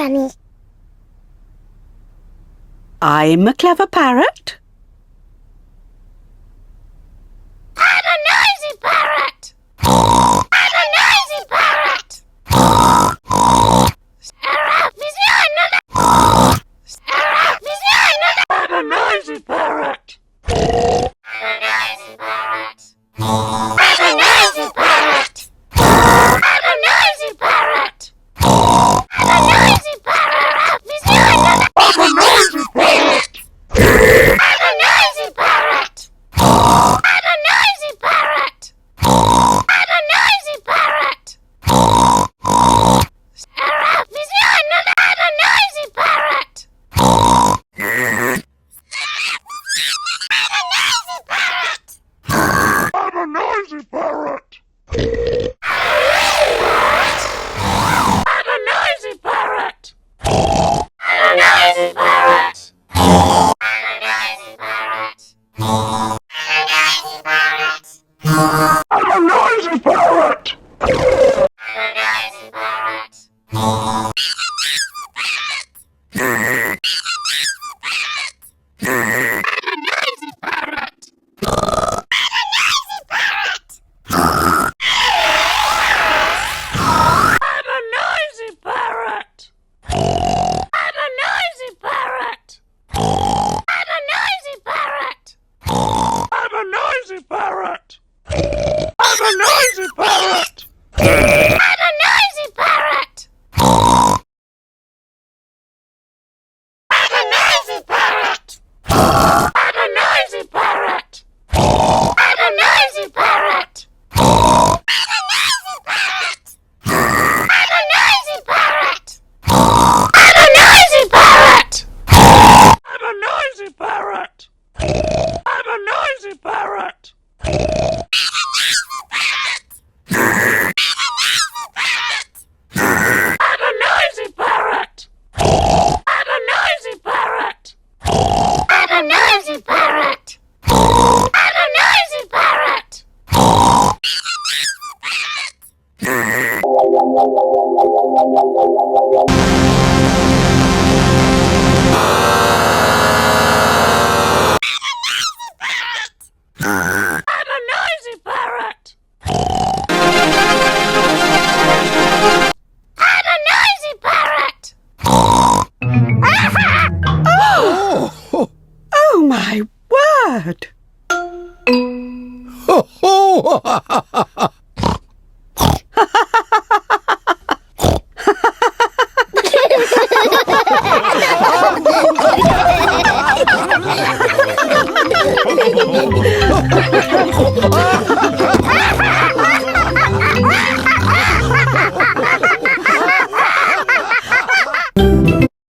Granny. I'm a clever parrot. I'm a noisy parrot. I'm a noisy parrot. I'm a noisy parrot. I'm a noisy parrot. I'm a noisy parrot. I'm a noisy parrot. I'm a noisy parrot. I'm a noisy parrot. I'm a noisy parrot. I'm a noisy parrot. I'm a noisy parrot. I'm a noisy parrot. I'm a noisy parrot. I'm a noisy parrot. I'm a noisy parrot. I'm a noisy parrot. I'm a noisy parrot. Oh my word! Ho ho! Ha ha ha!